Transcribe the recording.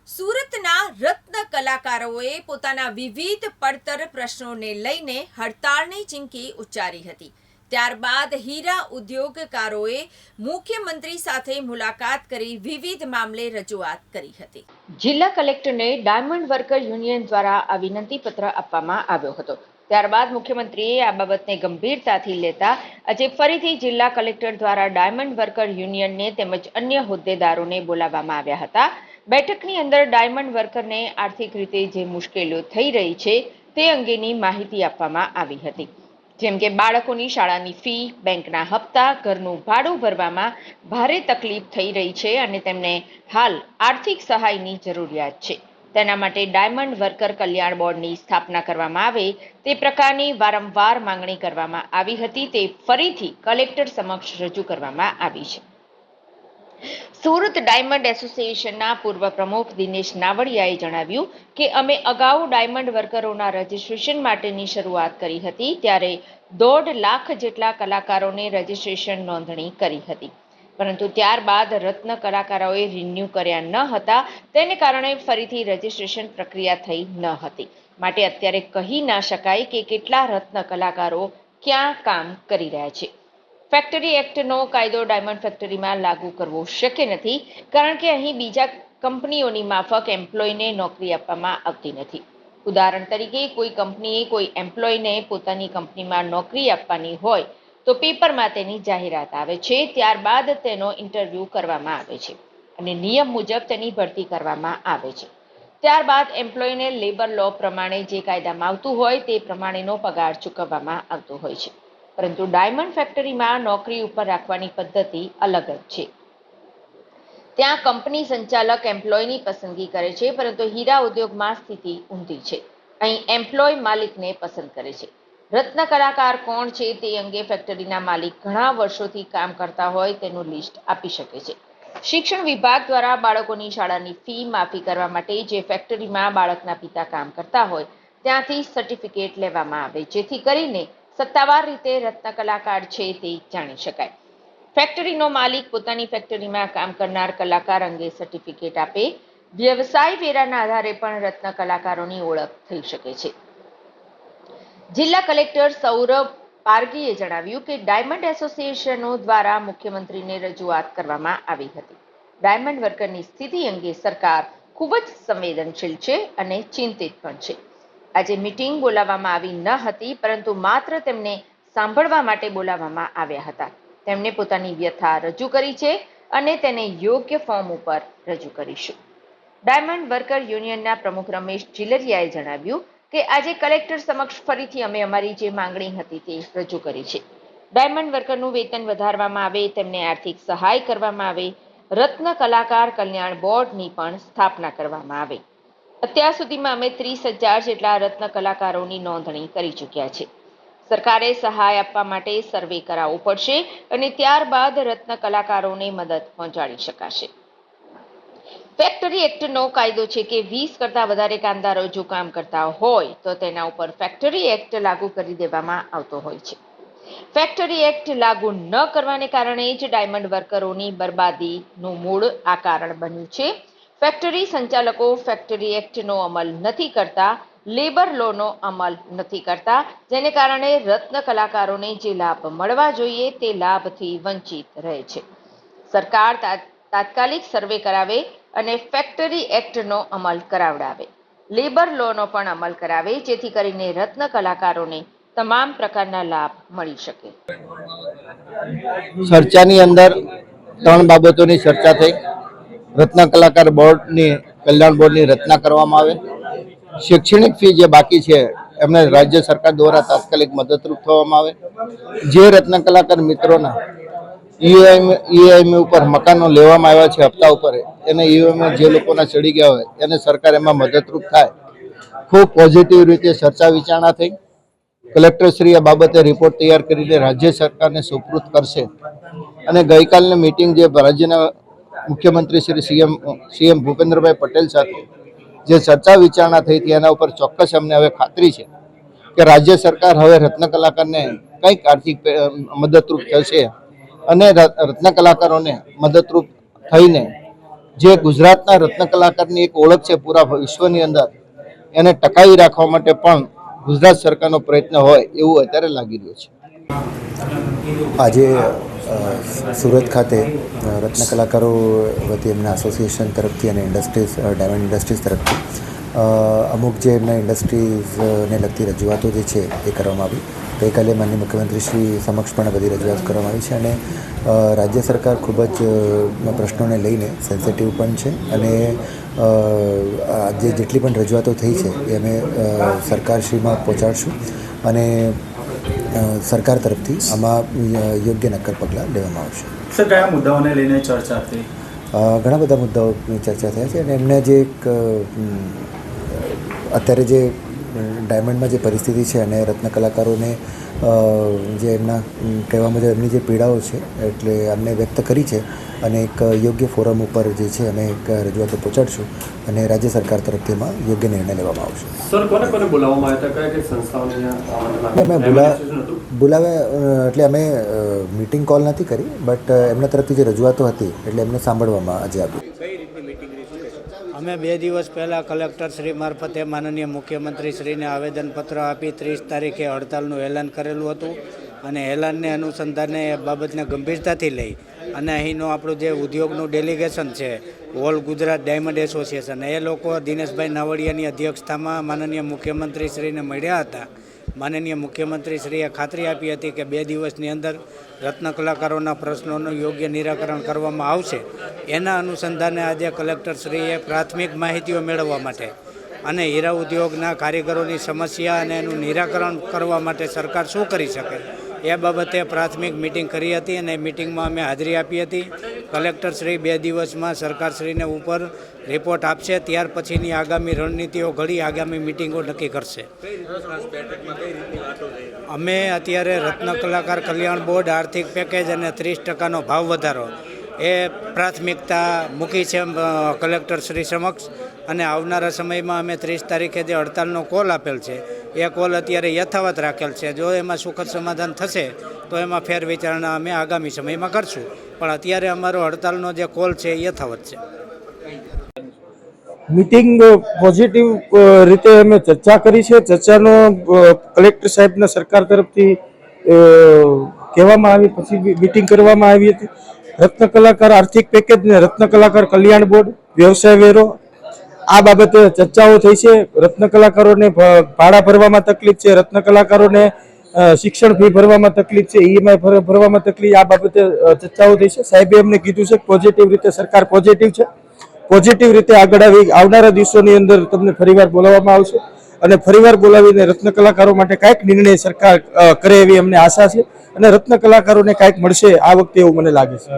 સુરતના રત્ન કલાકારોએ પોતાના વિવિધ પડતર પ્રશ્નોને લઈને હડતાળની ચીમકી ઉચ્ચારી હતી. ત્યારબાદ હીરા ઉદ્યોગકારોએ મુખ્યમંત્રી સાથે મુલાકાત કરી વિવિધ મામલે રજૂઆત કરી હતી. જિલ્લા કલેક્ટરને ડાયમંડ વર્કર યુનિયન દ્વારા આ વિનંતી પત્ર આપવામાં આવ્યો હતો. ત્યારબાદ મુખ્યમંત્રીએ આ બાબતને ગંભીરતાથી લેતા આજે ફરીથી જિલ્લા કલેક્ટર દ્વારા ડાયમંડ વર્કર યુનિયનને તેમજ અન્ય હોદ્દેદારોને બોલાવવામાં આવ્યા હતા. બેઠકની અંદર ડાયમંડ વર્કરને આર્થિક રીતે જે મુશ્કેલીઓ થઈ રહી છે તે અંગેની માહિતી આપવામાં આવી હતી. જેમ કે બાળકોની શાળાની ફી, બેંકના હપ્તા, ઘરનું ભાડું ભરવામાં ભારે તકલીફ થઈ રહી છે અને તેમને હાલ આર્થિક સહાયની જરૂરિયાત છે. તેના માટે ડાયમંડ વર્કર કલ્યાણ બોર્ડની સ્થાપના કરવામાં આવે તે પ્રકારની વારંવાર માંગણી કરવામાં આવી હતી. તે ફરીથી કલેક્ટર સમક્ષ રજૂ કરવામાં આવી છે. સુરત ડાયમંડ એસોસિએશનના પૂર્વ પ્રમુખ દિનેશ નાવડિયાએ જણાવ્યું કે અમે અગાઉ ડાયમંડ વર્કરોના રજીસ્ટ્રેશન માટેની શરૂઆત કરી હતી. ત્યારે 1.5 લાખ જેટલા કલાકારોને રજીસ્ટ્રેશન નોંધણી કરી હતી, પરંતુ ત્યારબાદ રત્ન કલાકારોએ રિન્યુ કર્યા ન હતા. તેને કારણે ફરીથી રજીસ્ટ્રેશન પ્રક્રિયા થઈ ન હતી. માટે અત્યારે કહી ન શકાય કે કેટલા રત્ન કલાકારો ક્યાં કામ કરી રહ્યા છે. ફેક્ટરી એક્ટનો કાયદો ડાયમંડ ફેક્ટરીમાં લાગુ કરવો શક્ય નથી, કારણ કે અહીં બીજા કંપનીઓની માફક એમ્પ્લોયને નોકરી આપવામાં આવતી નથી. ઉદાહરણ તરીકે, કોઈ કંપનીએ કોઈ એમ્પ્લોયને પોતાની કંપનીમાં નોકરી આપવાની હોય તો પેપરમાં તેની જાહેરાત આવે છે. ત્યારબાદ તેનો ઇન્ટરવ્યૂ કરવામાં આવે છે અને નિયમ મુજબ તેની ભરતી કરવામાં આવે છે. ત્યારબાદ એમ્પ્લોયને લેબર લો પ્રમાણે જે કાયદામાં આવતું હોય તે પ્રમાણેનો પગાર ચૂકવવામાં આવતો હોય છે. પરંતુ ડાયમંડ ફેક્ટરીમાં નોકરી ઉપર રાખવાની પદ્ધતિ અલગ જ છે. ત્યાં કંપની સંચાલક એમ્પ્લોયની પસંદગી કરે છે, પરંતુ હીરા ઉદ્યોગમાં સ્થિતિ ઊંધી છે. અહીં એમ્પ્લોય માલિકને પસંદ કરે છે. રત્ન કલાકાર કોણ છે તે અંગે ફેક્ટરીના માલિક ઘણા વર્ષોથી કામ કરતા હોય તેનું લિસ્ટ આપી શકે છે. શિક્ષણ વિભાગ દ્વારા બાળકોની શાળાની ફી માફી કરવા માટે જે ફેક્ટરીમાં બાળકના પિતા કામ કરતા હોય ત્યાંથી સર્ટિફિકેટ લેવામાં આવે, જેથી કરીને સત્તાવાર રીતે રત્ન કલાકાર છે તે જાણી શકાય. ફેક્ટરીનો માલિક પોતાની ફેક્ટરીમાં કામ કરનાર કલાકાર અંગે સર્ટિફિકેટ આપે. વ્યવસાય વેરાના આધારે પણ રત્ન કલાકારોની ઓળખ થઈ શકે છે. જિલ્લા કલેક્ટર સૌરભ પારગીએ જણાવ્યું કે ડાયમંડ એસોસિએશનો દ્વારા મુખ્યમંત્રીને રજૂઆત કરવામાં આવી હતી. ડાયમંડ વર્કરની સ્થિતિ અંગે સરકાર ખૂબ જ સંવેદનશીલ છે અને ચિંતિત પણ છે. આજે મીટિંગ બોલાવવામાં આવી ન હતી, પરંતુ માત્ર તેમને સાંભળવા માટે બોલાવવામાં આવ્યા હતા. તેમણે પોતાની વ્યથા રજૂ કરી છે અને તેને યોગ્ય ફોર્મ ઉપર રજૂ કરીશું. ડાયમંડ વર્કર યુનિયનના પ્રમુખ રમેશ જીલરિયાએ જણાવ્યું કે આજે કલેક્ટર સમક્ષ ફરીથી અમે અમારી જે માંગણી હતી તે રજૂ કરી છે. ડાયમંડ વર્કરનું વેતન વધારવામાં આવે, તેમને આર્થિક સહાય કરવામાં આવે, રત્ન કલાકાર કલ્યાણ બોર્ડની પણ સ્થાપના કરવામાં આવે. અત્યાર સુધીમાં અમે 30,000 જેટલા રત્ન કલાકારોની નોંધણી કરી ચૂક્યા છે. સરકારે સહાય આપવા માટે સર્વે કરાવવો પડશે અને ત્યારબાદ રત્ન કલાકારોને મદદ પહોંચાડી શકાશે. ફેક્ટરી એક્ટનો કાયદો છે કે 20 કરતાં વધારે કામદારો જો કામ કરતા હોય તો તેના ઉપર ફેક્ટરી એક્ટ લાગુ કરી દેવામાં આવતો હોય છે. ફેક્ટરી એક્ટ લાગુ ન કરવાને કારણે જ ડાયમંડ વર્કરોની બરબાદીનું મૂળ આ કારણ બન્યું છે. ફેક્ટરી સંચાલકો ફેક્ટરી એક્ટનો અમલ નથી કરતા, લેબર લોનો અમલ નથી કરતા, જેને કારણે રત્ન કલાકારોને જે લાભ મળવા જોઈએ તે લાભથી વંચિત રહે છે. સરકાર તાત્કાલિક સર્વે કરાવે અને ફેક્ટરી એક્ટનો અમલ કરાવડાવે. લેબર લોનો પણ અમલ કરાવે, જેથી કરીને રત્ન કલાકારોને તમામ પ્રકારના લાભ મળી શકે. ચર્ચાની અંદર 3 બાબતોની ચર્ચા થઈ. રત્ન કલાકાર બોર્ડની કલ્યાણ બોર્ડની રચના કરવામાં આવે. શૈક્ષણિક ફી જે બાકી છે એમને રાજ્ય સરકાર દ્વારા તાત્કાલિક મદદરૂપ થવામાં આવે. જે રત્ન કલાકાર મિત્રોના ઈએમઆઈ ઉપર મકાનો લેવામાં આવ્યા છે હપ્તા ઉપર, એને ઈએમઆઈ જે લોકોના ચડી ગયા હોય એને સરકાર એમાં મદદરૂપ થાય. ખૂબ પોઝિટિવ રીતે ચર્ચા વિચારણા થઈ. કલેક્ટરશ્રી આ બાબતે રિપોર્ટ તૈયાર કરીને રાજ્ય સરકારને સુપૃત કરશે અને ગઈકાલની મિટિંગ જે રાજ્યના મુખ્યમંત્રી શ્રી સીએમ ભૂપેન્દ્રભાઈ પટેલ સાથે જે ચર્ચા વિચારણા થઈ હતી એના ઉપર ચોક્કસ અમને હવે ખાતરી છે કે રાજ્ય સરકાર હવે રત્ન કલાકારને કંઈક આર્થિક મદદરૂપ થશે અને રત્ન કલાકારોને મદદરૂપ થઈને જે ગુજરાતના રત્ન કલાકારની એક ઓળખ છે પૂરા વિશ્વની અંદર, એને ટકાવી રાખવા માટે પણ ગુજરાત સરકારનો પ્રયત્ન હોય એવું અત્યારે લાગી રહ્યું છે. આજે સુરત ખાતે રત્ન કલાકારો વતી એમના એસોસિએશન તરફથી અને ડાયમંડ ઇન્ડસ્ટ્રીઝ તરફથી અમુક જે એમના ઇન્ડસ્ટ્રીઝને લગતી રજૂઆતો જે છે એ કરવામાં આવી. ગઈકાલે માનનીય મુખ્યમંત્રી શ્રી સમક્ષ પણ બધી રજૂઆત કરવામાં આવી છે અને રાજ્ય સરકાર ખૂબ જ પ્રશ્નોને લઈને સેન્સિટિવ પણ છે અને જેટલી પણ રજૂઆતો થઈ છે એ અમે સરકારશ્રીમાં પહોંચાડશું અને સરકાર તરફથી આમાં યોગ્ય નક્કર પગલાં લેવામાં આવશે. સર, કયા મુદ્દાઓને લઈને ચર્ચા થઈ? ઘણા બધા મુદ્દાઓની ચર્ચા થયા છે અને એમને જે એક અત્યારે જે ડાયમંડમાં જે પરિસ્થિતિ છે અને રત્ન કલાકારોને જે એમના કહેવા મુજબ એમની જે પીડાઓ છે એટલે અમને વ્યક્ત કરી છે અને એક યોગ્ય ફોરમ ઉપર જે છે અમે એક રજૂઆતો પહોંચાડશું અને રાજ્ય સરકાર તરફથી એમાં યોગ્ય નિર્ણય લેવામાં આવશે. સર, કોને બોલાવવામાં આવ્યા હતા? કઈ સંસ્થાઓને અમે બોલાવ્યા એટલે અમે મીટિંગ કોલ નથી કરી, બટ એમના તરફથી જે રજૂઆતો હતી એટલે એમને સાંભળવામાં આજે આવ્યું. અમે 2 દિવસ પહેલાં કલેક્ટર શ્રી મારફતે માનનીય મુખ્યમંત્રી શ્રીને આવેદનપત્ર આપી 30 તારીખે હડતાલનું એલાન કરેલું હતું અને એલાનને અનુસંધાને એ બાબતને ગંભીરતાથી લઈ અને અહીંનું આપણું જે ઉદ્યોગનું ડેલિગેશન છે ઓલ ગુજરાત ડાયમંડ એસોસિએશન, એ લોકો દિનેશભાઈ નાવડિયાની અધ્યક્ષતામાં માનનીય મુખ્યમંત્રી શ્રીને મળ્યા હતા. માનનીય મુખ્યમંત્રીશ્રીએ ખાતરી આપી હતી કે 2 દિવસની અંદર રત્ન કલાકારોના પ્રશ્નોનું યોગ્ય નિરાકરણ કરવામાં આવશે. એના અનુસંધાને આજે કલેક્ટરશ્રીએ પ્રાથમિક માહિતીઓ મેળવવા માટે અને હીરા ઉદ્યોગના કારીગરોની સમસ્યા અને એનું નિરાકરણ કરવા માટે સરકાર શું કરી શકે એ બાબતે પ્રાથમિક મિટિંગ કરી હતી અને મિટિંગમાં અમે હાજરી આપી હતી. કલેક્ટરશ્રી 2 દિવસમાં સરકારશ્રીને ઉપર રિપોર્ટ આપશે, ત્યાર પછીની આગામી રણનીતિઓ ઘડી આગામી મિટિંગો નક્કી કરશે. અમે અત્યારે રત્ન કલાકાર કલ્યાણ બોર્ડ આર્થિક પેકેજ અને 30% ભાવ વધારો એ પ્રાથમિકતા મૂકી છે કલેક્ટરશ્રી સમક્ષ અને આવનારા સમયમાં અમે 30 તારીખે જે હડતાલનો કોલ આપેલ છે એ કોલ અત્યારે યથાવત રાખેલ છે. જો એમાં સુખદ સમાધાન થશે તો એમાં ફેર વિચારણા અમે આગામી સમયમાં કરશું, પણ અત્યારે અમારો હડતાલનો જે કોલ છે એ યથાવત છે. મીટિંગ પોઝિટિવ રીતે અમે ચર્ચા કરી છે. ચર્ચાનો કલેક્ટર સાહેબના સરકાર તરફથી કહેવામાં આવી, પછી મીટિંગ કરવામાં આવી હતી. રત્ન કલાકાર આર્થિક પેકેજ ને રત્ન કલાકાર કલ્યાણ બોર્ડ, વ્યવસાય વેરો, આ બાબતે ચર્ચાઓ થઈ છે. રત્ન કલાકારોને ભાડા ભરવામાં તકલીફ છે, રત્ન કલાકારોને શિક્ષણ ફી ભરવામાં તકલીફ છે, EMI ભરવામાં તકલીફ, આ બાબતે ચર્ચાઓ થઈ છે. સાહેબે એમને કીધું છે પોઝિટિવ રીતે સરકાર પોઝિટિવ છે, પોઝિટિવ રીતે આગળ આવી આવનારા દિવસોની અંદર તમને ફરીવાર બોલાવવામાં આવશે અને ફરીવાર બોલાવીને રત્ન કલાકારો માટે કાંઈક નિર્ણય સરકાર કરે એવી અમને આશા છે અને રત્ન કલાકારોને કાંઈક મળશે આ વખતે એવું મને લાગે છે.